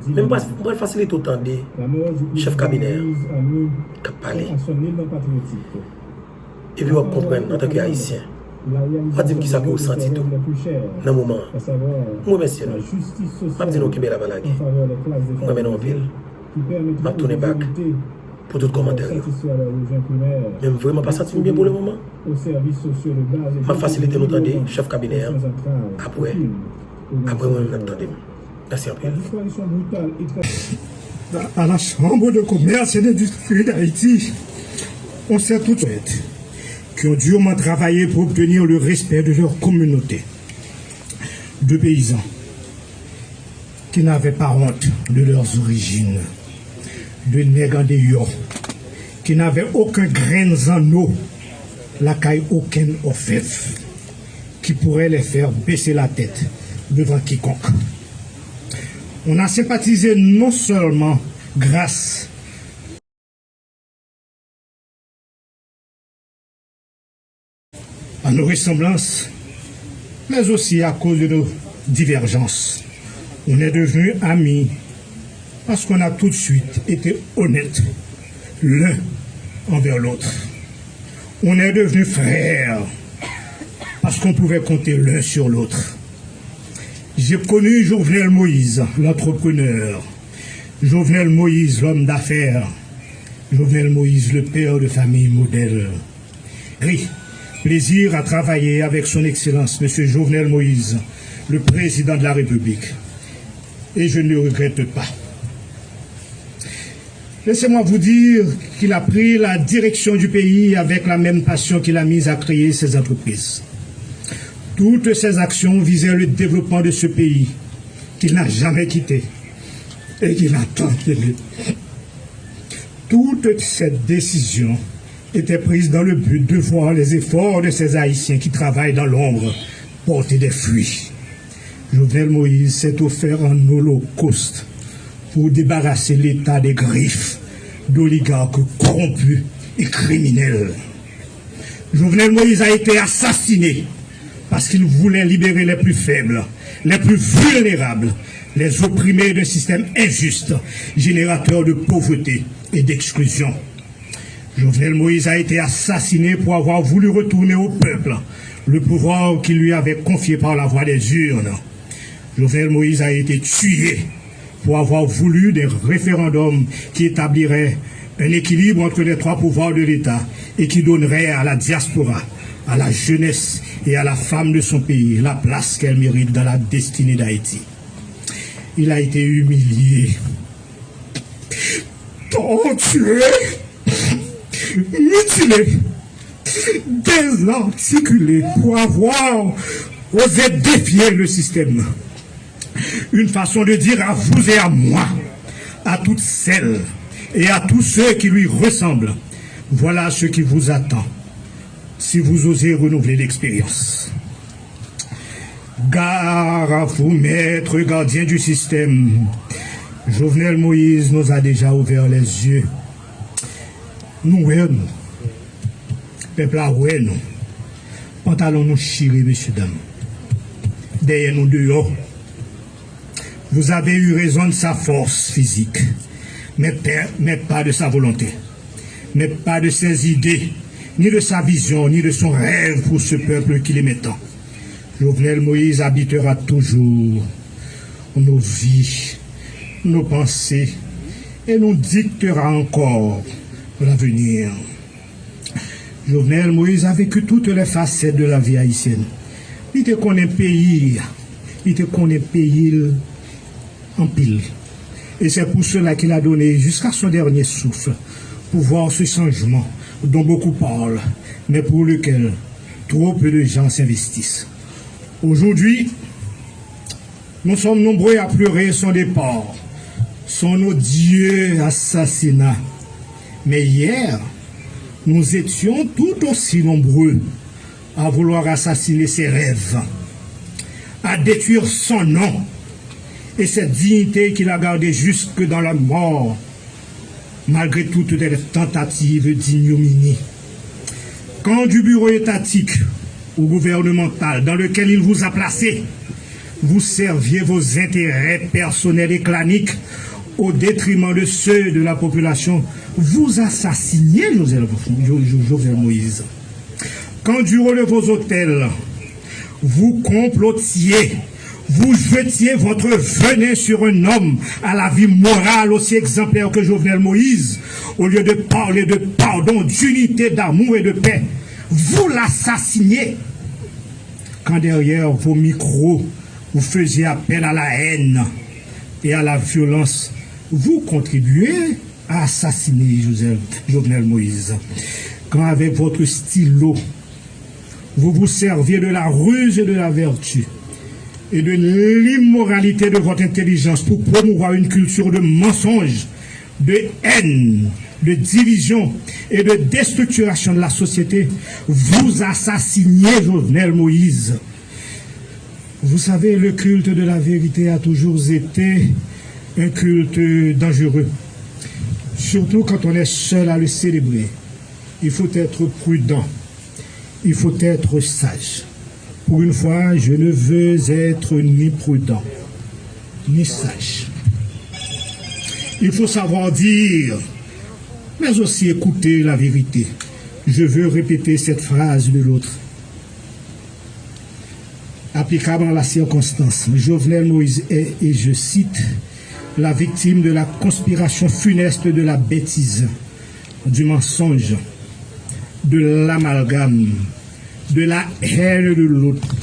Même pas faciliter autant de chef cabinet qui a parlé. Et puis on comprend en tant qu'haïtien. On va dire qui ça peut ressentir tout dans le moment. Moi, merci. Je vais dire que la blague. Moi, maintenant, en pile. Je vais tourner back pour tout commentaire. Même vraiment pas senti bien pour le moment. Je vais faciliter notre chef cabinet. Après, moi, je vais attendre. Merci en pile. À la Chambre de commerce et d'industrie d'Haïti, on sait tout de suite qui ont durement travaillé pour obtenir le respect de leur communauté. De paysans qui n'avaient pas honte de leurs origines, de nègres de yo, qui n'avaient aucun grain en eau, la caille aucun offense, qui pourrait les faire baisser la tête devant quiconque. On a sympathisé non seulement grâce à nos ressemblances, mais aussi à cause de nos divergences. On est devenus amis parce qu'on a tout de suite été honnêtes l'un envers l'autre. On est devenus frères parce qu'on pouvait compter l'un sur l'autre. J'ai connu Jovenel Moïse, l'entrepreneur, Jovenel Moïse, l'homme d'affaires, Jovenel Moïse, le père de famille modèle. Oui, plaisir à travailler avec son Excellence, M. Jovenel Moïse, le président de la République. Et je ne le regrette pas. Laissez-moi vous dire qu'il a pris la direction du pays avec la même passion qu'il a mise à créer ses entreprises. Toutes ces actions visaient le développement de ce pays qu'il n'a jamais quitté et qu'il a tant aimé. Toutes ces décisions étaient prises dans le but de voir les efforts de ces Haïtiens qui travaillent dans l'ombre porter des fruits. Jovenel Moïse s'est offert un holocauste pour débarrasser l'État des griffes d'oligarques corrompus et criminels. Jovenel Moïse a été assassiné parce qu'il voulait libérer les plus faibles, les plus vulnérables, les opprimés d'un système injuste, générateur de pauvreté et d'exclusion. Jovenel Moïse a été assassiné pour avoir voulu retourner au peuple le pouvoir qu'il lui avait confié par la voie des urnes. Jovenel Moïse a été tué pour avoir voulu des référendums qui établiraient un équilibre entre les trois pouvoirs de l'État et qui donneraient à la diaspora, à la jeunesse et à la femme de son pays la place qu'elle mérite dans la destinée d'Haïti. Il a été humilié, torturé, mutilé, désarticulé pour avoir osé défier le système. Une façon de dire à vous et à moi, à toutes celles et à tous ceux qui lui ressemblent, voilà ce qui vous attend si vous osez renouveler l'expérience. Gare à vous, maître gardien du système. Jovenel Moïse nous a déjà ouvert les yeux. Nous, nous. Peuple à nous. Pantalon nous chiré, messieurs, dames. Derrière nous dehors. Vous avez eu raison de sa force physique, mais pas de sa volonté, mais pas de ses idées, ni de sa vision, ni de son rêve pour ce peuple qu'il aimait tant. Jovenel Moïse habitera toujours nos vies, nos pensées, et nous dictera encore l'avenir. Jovenel Moïse a vécu toutes les facettes de la vie haïtienne. Il te connaît pays, en pile. Et c'est pour cela qu'il a donné jusqu'à son dernier souffle pour voir ce changement dont beaucoup parlent, mais pour lequel trop peu de gens s'investissent. Aujourd'hui, nous sommes nombreux à pleurer son départ, son odieux assassinat. Mais hier, nous étions tout aussi nombreux à vouloir assassiner ses rêves, à détruire son nom et cette dignité qu'il a gardée jusque dans la mort, malgré toutes les tentatives d'ignominie. Quand du bureau étatique ou gouvernemental dans lequel il vous a placé, vous serviez vos intérêts personnels et claniques au détriment de ceux de la population. Vous assassiniez Jovenel Moïse. Quand du haut de vos hôtels, vous complotiez, vous jetiez votre venin sur un homme à la vie morale aussi exemplaire que Jovenel Moïse, au lieu de parler de pardon, d'unité, d'amour et de paix, vous l'assassiniez. Quand derrière vos micros, vous faisiez appel à la haine et à la violence, vous contribuez à assassiner Jovenel Moïse. Quand avec votre stylo, vous vous serviez de la ruse et de la vertu et de l'immoralité de votre intelligence pour promouvoir une culture de mensonge, de haine, de division et de déstructuration de la société, vous assassiniez Jovenel Moïse. Vous savez, le culte de la vérité a toujours été un culte dangereux, surtout quand on est seul à le célébrer. Il faut être prudent, il faut être sage. Pour une fois, je ne veux être ni prudent, ni sage. Il faut savoir dire, mais aussi écouter la vérité. Je veux répéter cette phrase de l'autre. Applicable en la circonstance, Jovenel Moïse est, et je cite, la victime de la conspiration funeste de la bêtise, du mensonge, de l'amalgame, de la haine de l'autre,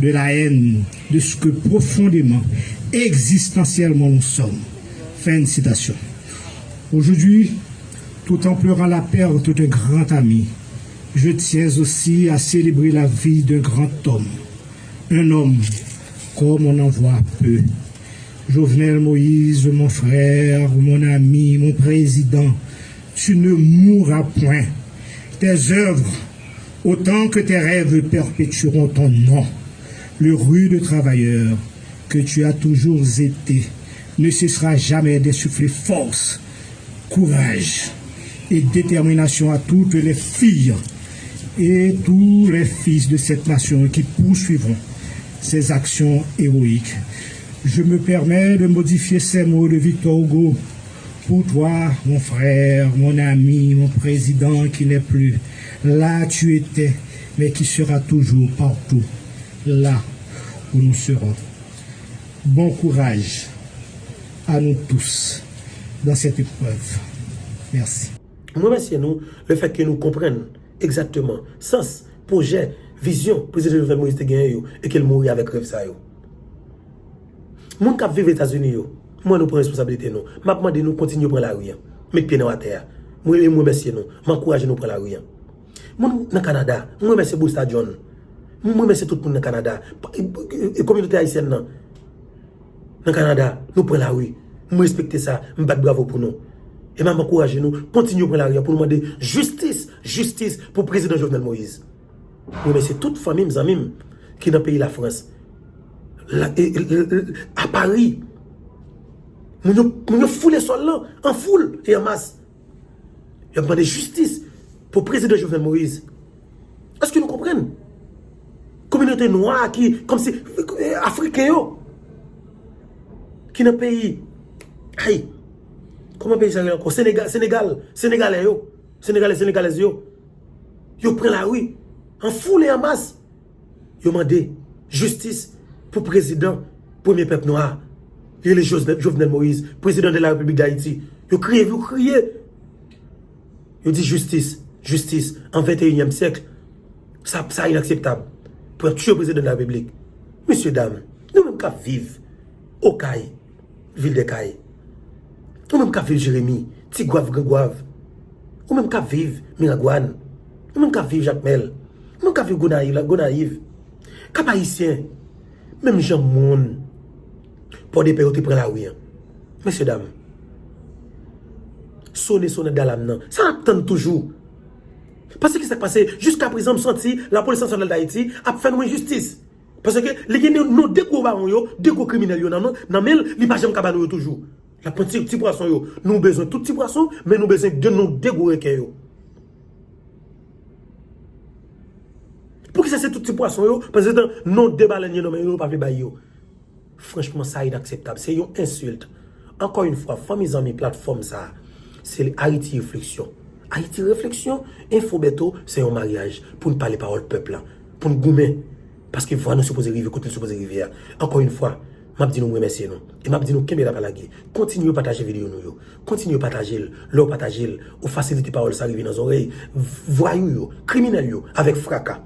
de la haine de ce que profondément, existentiellement nous sommes. Fin de citation. Aujourd'hui, tout en pleurant la perte d'un grand ami, je tiens aussi à célébrer la vie d'un grand homme. Un homme comme on en voit peu. Jovenel Moïse, mon frère, mon ami, mon président, tu ne mourras point. Tes œuvres, autant que tes rêves perpétueront ton nom. Le rude travailleur que tu as toujours été ne cessera jamais d'insuffler force, courage et détermination à toutes les filles et tous les fils de cette nation qui poursuivront ces actions héroïques. Je me permets de modifier ces mots de Victor Hugo pour toi, mon frère, mon ami, mon président qui n'est plus. Là tu étais, mais qui sera toujours partout, là où nous serons. Bon courage à nous tous dans cette épreuve. Merci. Moi, merci nous, le fait que nous comprenions exactement sens, projet, vision, président Jovenel Moïse te gagné et qu'il mourit avec rêve ça yo. Moun qui vivent aux États-Unis yo, moi nous prenons responsabilité nous. M'a demandé nous continuer prendre la rue. Mettre pied dans la terre. Moi merci nous, m'encourager nous prendre la rue. Moun dans Canada, moi merci Bosta John. Moi merci tout le monde dans Canada. Et communauté haïtienne dans Canada, nous prenons la rue. Moi respecter ça, me battre bravo pour nous. Et m'a encourager nous continuer prendre la rue pour nous demander justice pour le président Jovenel Moïse. Oui, mais c'est toute famille, mes amis, qui est dans le pays de la France. À Paris, nous foulons les sols là, en foule et en masse. Il a demandé justice pour le président Jovenel Moïse. Est-ce que nous comprenons? Communauté noire qui, comme si, africain, qui est dans le pays, aïe, comment pays ça encore? Sénégalais, yo prennent la rue. En foule et en masse, ils ont demandé justice pour le président, premier peuple noir. Il est Jovenel Moïse, président de la République d'Haïti. Ils crient. Ils disent justice en 21e siècle. Ça est inacceptable. Pour tuer le président de la République. Messieurs, dames, nous-mêmes qui vivons au Caille, ville de Caille. Nous-mêmes qui vivons Jérémy, Tigouave, Grégoire. Nous-mêmes qui vivons Miragouane. Nous-mêmes qui vivons Jacques Mel. Nous avons vu Gonaïve, Cap haïtien, même Jean Moun, pour des périodes qui prennent la rue. Messieurs, dames, sonner dans l'âme, ça attend toujours. Parce que ce qui s'est passé, jusqu'à présent, je senti la police nationale d'Haïti a fait une justice. Parce que les gens nous découvrent, découvrent criminels, nous mêlent l'image de cabane toujours. La petite poisson, nous avons besoin de tout petit poisson, mais nous avons besoin de nous découvrre. Pour qui ça c'est tout petit poisson yo parce que non deux baleiniers non mais yo pas fait bail yo. Franchement ça inacceptable, c'est une insulte. Encore une fois, famille amis plateforme ça, c'est Haïti réflexion. Haïti réflexion, Infobeto, c'est un mariage pour ne parler parole peuple là, pour nous goumer parce que voilà nous supposé arriver côté nous supposé arriver. Encore une fois, m'a dit nous remercier nous et m'a dit nous kembe la balagé. Continuez à partager vidéo nous yo. Continuez à partager, leur partager, ou faciliter parole ça arriver dans nos oreilles. Voyou yo, criminel yo avec fracas.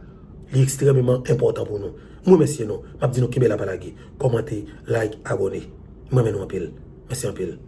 C'est extrêmement important pour nous. Moi merci nous, m'a dit nous kembe la balagé. Commentez, like, abonnez. Moi maintenant en pile. Merci en pile.